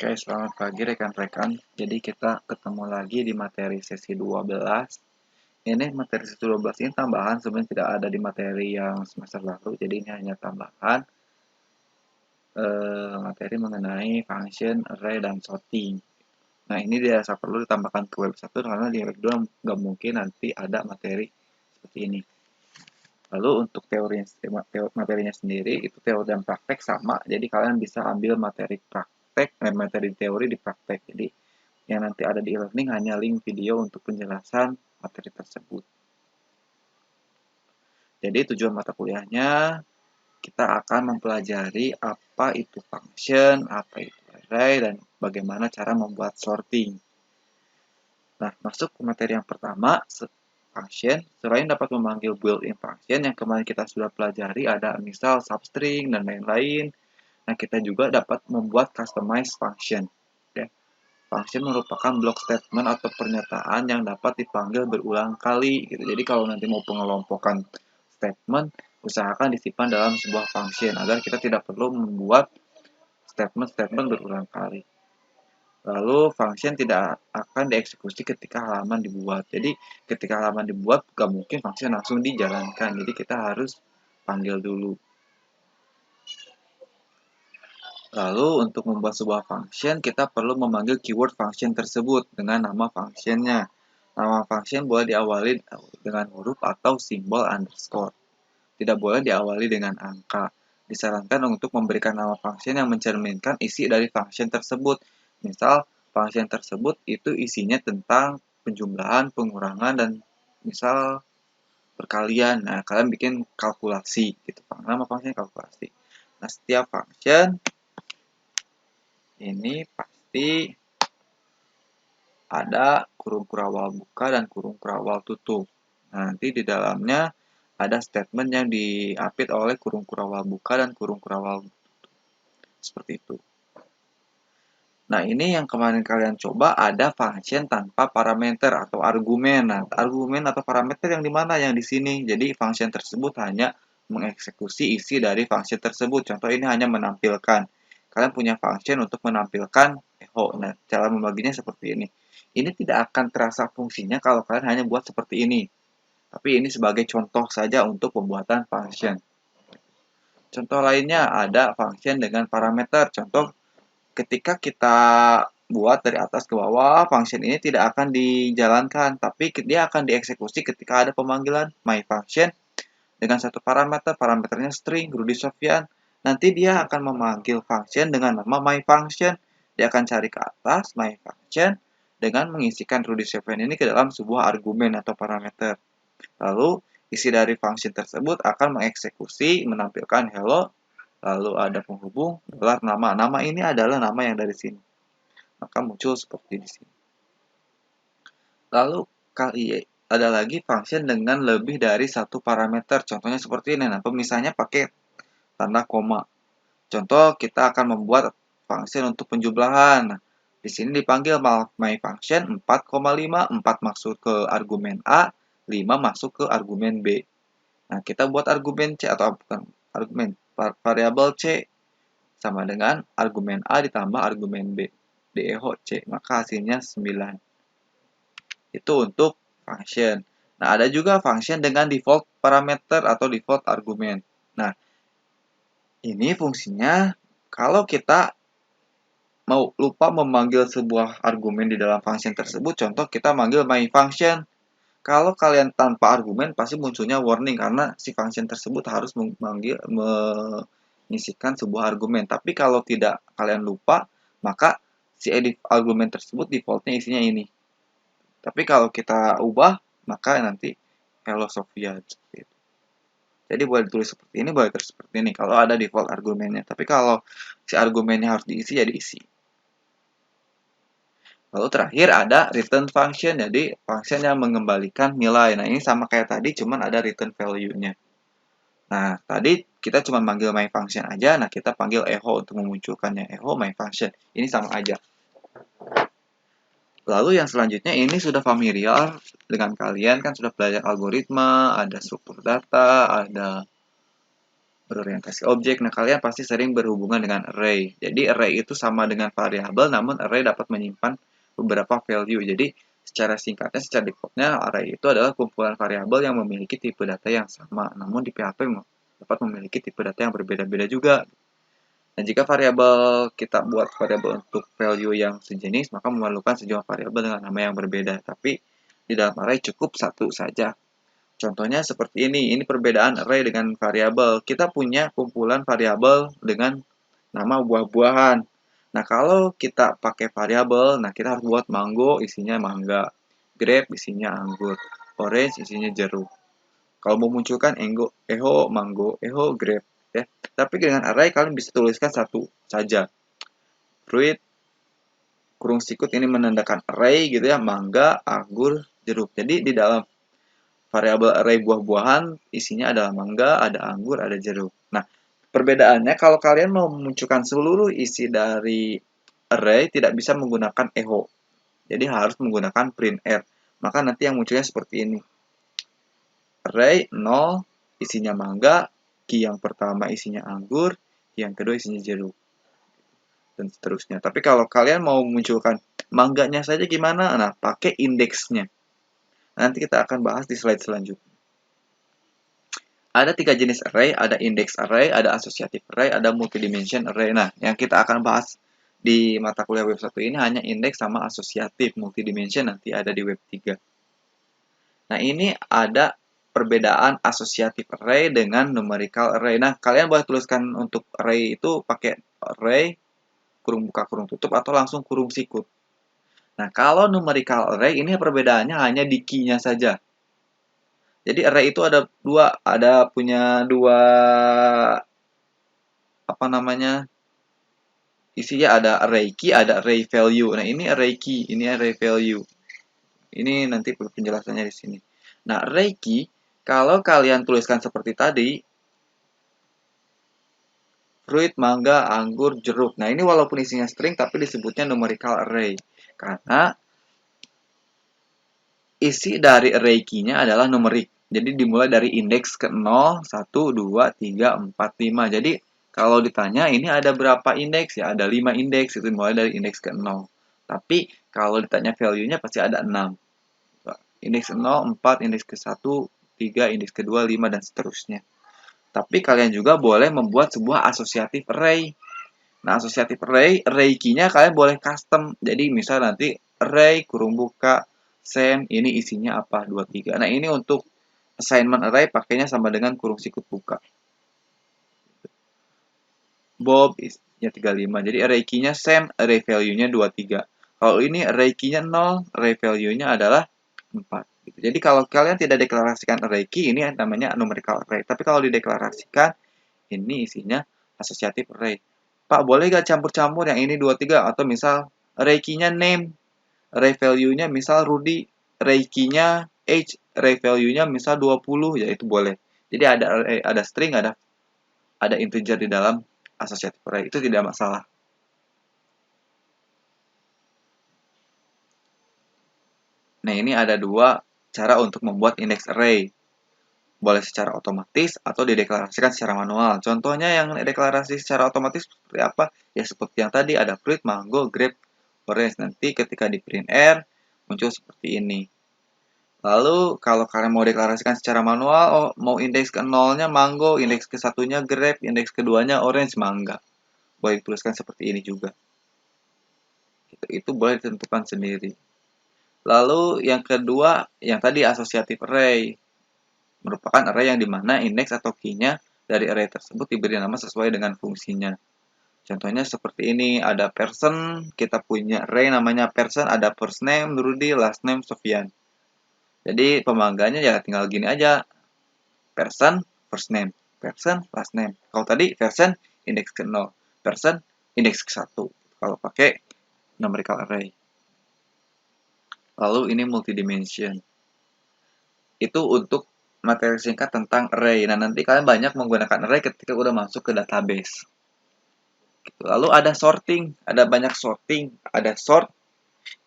Oke, selamat pagi rekan-rekan. Jadi kita ketemu lagi di materi sesi 12. Ini materi sesi 12 ini tambahan, sebenarnya tidak ada di materi yang semester lalu. Jadi ini hanya tambahan materi mengenai function, array, dan sorting. Nah, ini dirasa perlu ditambahkan ke web 1 karena di web 2 nggak mungkin nanti ada materi seperti ini. Lalu untuk materinya sendiri, itu teori dan praktek sama. Jadi kalian bisa ambil materi praktek, materi teori di praktek. Jadi yang nanti ada di e-learning hanya link video untuk penjelasan materi tersebut. Jadi tujuan mata kuliahnya, kita akan mempelajari apa itu function, apa itu array, dan bagaimana cara membuat sorting. Nah, masuk ke materi yang pertama, function. Selain dapat memanggil built-in function yang kemarin kita sudah pelajari, ada misal substring dan lain-lain. Nah, kita juga dapat membuat customized function. Function merupakan blok statement atau pernyataan yang dapat dipanggil berulang kali. Gitu. Jadi kalau nanti mau pengelompokan statement, usahakan disimpan dalam sebuah function agar kita tidak perlu membuat statement-statement berulang kali. Lalu function tidak akan dieksekusi ketika halaman dibuat. Jadi ketika halaman dibuat, gak mungkin function langsung dijalankan. Jadi kita harus panggil dulu. Lalu untuk membuat sebuah function, kita perlu memanggil keyword function tersebut dengan nama functionnya. Nama function boleh diawali dengan huruf atau simbol underscore. Tidak boleh diawali dengan angka. Disarankan untuk memberikan nama function yang mencerminkan isi dari function tersebut. Misal, function tersebut itu isinya tentang penjumlahan, pengurangan, dan misal perkalian. Nah, kalian bikin kalkulasi gitu. Nama function kalkulasi. Nah, setiap function ini pasti ada kurung kurawal buka dan kurung kurawal tutup. Nah, nanti di dalamnya ada statement yang diapit oleh kurung kurawal buka dan kurung kurawal tutup. Seperti itu. Nah, ini yang kemarin kalian coba ada function tanpa parameter atau argumen. Nah, argumen atau parameter yang di mana? Yang di sini. Jadi, function tersebut hanya mengeksekusi isi dari function tersebut. Contoh ini hanya menampilkan. Kalian punya function untuk menampilkan echo. Nah, cara membaginya seperti ini. Ini tidak akan terasa fungsinya kalau kalian hanya buat seperti ini. Tapi ini sebagai contoh saja untuk pembuatan function. Contoh lainnya ada function dengan parameter. Contoh ketika kita buat dari atas ke bawah, function ini tidak akan dijalankan, tapi dia akan dieksekusi ketika ada pemanggilan myFunction dengan satu parameter, parameternya string, Rudy Sofyan. Nanti dia akan memanggil function dengan nama myFunction. Dia akan cari ke atas myFunction dengan mengisikan Rudy Sofyan ini ke dalam sebuah argumen atau parameter. Lalu, isi dari function tersebut akan mengeksekusi, menampilkan hello, lalu ada penghubung, gelar nama. Nama ini adalah nama yang dari sini. Maka muncul seperti di sini. Lalu ada lagi function dengan lebih dari satu parameter. Contohnya seperti ini. Nah, pemisahnya pakai tanda koma. Contoh kita akan membuat function untuk penjumlahan. Nah, di sini dipanggil myFunction 4,5, 4 masuk ke argumen A, 5 masuk ke argumen B. Nah, kita buat argumen C atau bukan argumen, variabel C sama dengan argumen A ditambah argumen B. DEHO C, maka hasilnya 9. Itu untuk function. Nah, ada juga function dengan default parameter atau default argumen. Nah, ini fungsinya kalau kita mau lupa memanggil sebuah argumen di dalam function tersebut, contoh kita manggil myFunction. Kalau kalian tanpa argumen, pasti munculnya warning karena si function tersebut harus mengisikan sebuah argumen. Tapi kalau tidak kalian lupa, maka si edit argumen tersebut defaultnya isinya ini. Tapi kalau kita ubah, maka nanti hello Sofia. Jadi boleh ditulis seperti ini, boleh ditulis seperti ini. Kalau ada default argumennya. Tapi kalau si argumennya harus diisi, ya diisi. Lalu terakhir ada return function, jadi function yang mengembalikan nilai. Nah, ini sama kayak tadi, cuman ada return value-nya. Nah, tadi kita cuma manggil myFunction aja, nah kita panggil echo untuk memunculkannya. Echo myFunction, ini sama aja. Lalu yang selanjutnya ini sudah familiar dengan kalian, kan sudah belajar algoritma, ada struktur data, ada berorientasi objek. Nah, kalian pasti sering berhubungan dengan array. Jadi, array itu sama dengan variabel, namun array dapat menyimpan beberapa value. Jadi, secara singkatnya, secara defaultnya, array itu adalah kumpulan variabel yang memiliki tipe data yang sama. Namun, di PHP dapat memiliki tipe data yang berbeda-beda juga. Dan jika variabel kita buat variabel untuk value yang sejenis, maka memerlukan sejumlah variabel dengan nama yang berbeda. Tapi, di dalam array cukup satu saja. Contohnya seperti ini perbedaan array dengan variabel. Kita punya kumpulan variabel dengan nama buah-buahan. Nah, kalau kita pakai variabel, nah kita harus buat mango isinya mangga, grape isinya anggur, orange isinya jeruk. Kalau mau munculkan eho mango, eho grape, ya. Tapi dengan array kalian bisa tuliskan satu saja. Fruit kurung sikut ini menandakan array gitu ya, mangga, anggur, jeruk. Jadi di dalam variabel array buah-buahan isinya adalah mangga, ada anggur, ada jeruk. Nah, perbedaannya kalau kalian mau memunculkan seluruh isi dari array tidak bisa menggunakan echo. Jadi harus menggunakan printf. Maka nanti yang munculnya seperti ini. Array 0 isinya mangga, key yang pertama isinya anggur, key yang kedua isinya jeruk. Dan seterusnya. Tapi kalau kalian mau memunculkan mangganya saja gimana? Nah, pakai indeksnya. Nanti kita akan bahas di slide selanjutnya. Ada 3 jenis array, ada index array, ada associative array, ada multidimension array. Nah, yang kita akan bahas di mata kuliah web 1 ini hanya index sama associative, multidimension nanti ada di web 3. Nah, ini ada perbedaan associative array dengan numerical array. Nah, kalian boleh tuliskan untuk array itu pakai array, kurung buka, kurung tutup, atau langsung kurung sikut. Nah, kalau numerical array ini perbedaannya hanya di key-nya saja. Jadi array itu punya dua apa namanya? Isinya ada array key, ada array value. Nah, ini array key, ini array value. Ini nanti penjelasannya di sini. Nah, array key kalau kalian tuliskan seperti tadi fruit, mangga, anggur, jeruk. Nah, ini walaupun isinya string tapi disebutnya numerical array. Karena isi dari array key-nya adalah numerik. Jadi dimulai dari indeks ke 0, 1, 2, 3, 4, 5. Jadi kalau ditanya ini ada berapa indeks? Ya ada 5 indeks. Itu dimulai dari indeks ke 0. Tapi kalau ditanya value-nya pasti ada 6. Indeks 0, 4, indeks ke 1, 3, indeks kedua, 5, dan seterusnya. Tapi kalian juga boleh membuat sebuah associative array. Nah, associative array key-nya kalian boleh custom. Jadi misal nanti array kurung buka same ini isinya apa 2 3. Nah, ini untuk assignment array pakainya sama dengan kurung sikut buka. Bob isinya 35. Jadi array key-nya same, array value-nya 23. Kalau ini array key-nya 0, array value-nya adalah 4. Jadi kalau kalian tidak deklarasikan array key, ini namanya numerical array. Tapi kalau dideklarasikan, ini isinya associative array. Pak, boleh gak campur-campur yang ini 23? Atau misal array key-nya name, array value-nya misal Rudy, array key-nya age, array value-nya misal 20, ya itu boleh. Jadi ada string, ada integer di dalam associative array, itu tidak masalah. Nah, ini ada dua cara untuk membuat index array. Boleh secara otomatis atau dideklarasikan secara manual. Contohnya yang deklarasi secara otomatis seperti apa? Ya seperti yang tadi ada fruit, mango, grape, orange. Nanti ketika di print R muncul seperti ini. Lalu kalau kalian mau deklarasikan secara manual, mau indeks ke nolnya mango, indeks ke satunya grape, indeks keduanya orange, mangga. Boleh dituliskan seperti ini juga. Itu boleh ditentukan sendiri. Lalu yang kedua, yang tadi associative array. Merupakan array yang dimana indeks atau key-nya dari array tersebut diberi nama sesuai dengan fungsinya. Contohnya seperti ini, ada person, kita punya array namanya person, ada first name, Rudy, last name, Sofyan. Jadi pemangganya ya tinggal gini aja, person, first name, person, last name. Kalau tadi person, indeks ke 0, person, indeks ke 1. Kalau pakai numerical array. Lalu ini multidimension. Itu untuk materi singkat tentang array. Nah, nanti kalian banyak menggunakan array ketika udah masuk ke database. Lalu ada sorting, ada banyak sorting, ada sort,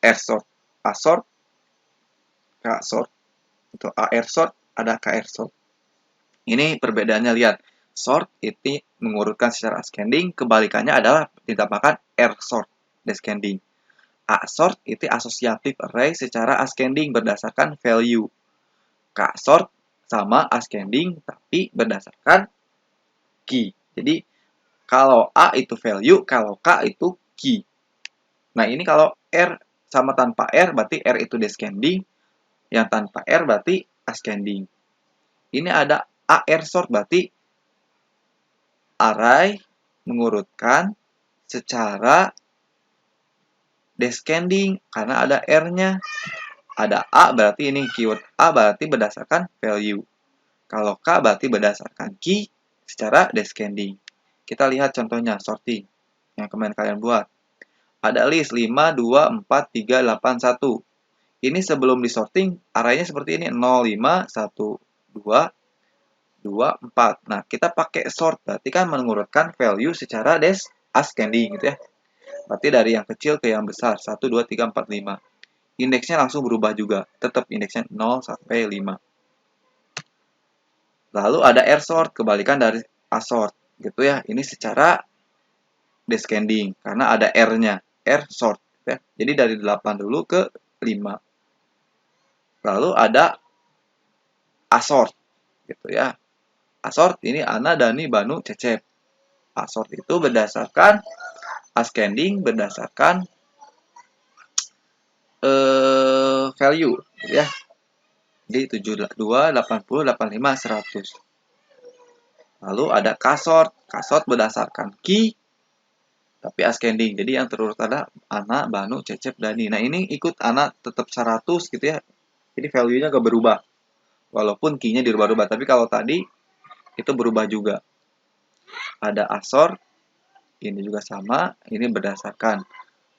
R sort, A sort, K sort, itu AR sort, ada KR sort. Ini perbedaannya lihat. Sort itu mengurutkan secara ascending, kebalikannya adalah ditambahkan R sort descending. A sort itu associative array secara ascending berdasarkan value. K sort sama ascending tapi berdasarkan key. Jadi kalau A itu value, kalau K itu key. Nah, ini kalau R sama tanpa R berarti R itu descending, yang tanpa R berarti ascending. Ini ada AR sort berarti array mengurutkan secara descending karena ada R-nya. Ada A berarti ini keyword A berarti berdasarkan value. Kalau K berarti berdasarkan key secara descending. Kita lihat contohnya sorting yang kemarin kalian buat. Ada list 5, 2, 4, 3, 8, 1. Ini sebelum disorting arraynya seperti ini 0, 5, 1, 2, 2, 4. Nah, kita pakai sort berarti kan mengurutkan value secara ascending gitu ya. Berarti dari yang kecil ke yang besar 1, 2, 3, 4, 5. Indeksnya langsung berubah juga. Tetap indeksnya 0 sampai 5. Lalu ada R sort, kebalikan dari A sort. Gitu ya. Ini secara descending karena ada R-nya. R sort. Ya. Jadi dari 8 dulu ke 5. Lalu ada A sort. Gitu ya. A sort ini Ana, Dani, Banu, Cecep. A sort itu berdasarkan ascending berdasarkan value. Gitu ya. Jadi 72, 80, 85, 100. Lalu ada kasort. Kasort berdasarkan key tapi ascending. Jadi yang terurut ada Ana, Banu, Cecep, Dani. Nah, ini ikut Ana tetap 100 gitu ya. Jadi value-nya gak berubah. Walaupun key-nya dirubah-rubah. Tapi kalau tadi itu berubah juga. Ada asort. Ini juga sama. Ini berdasarkan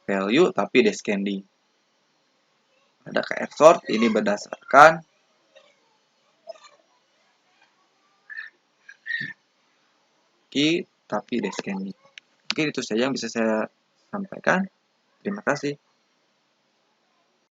value tapi descending. Ada KR sort. Ini berdasarkan key tapi descending. Mungkin itu saja yang bisa saya sampaikan. Terima kasih.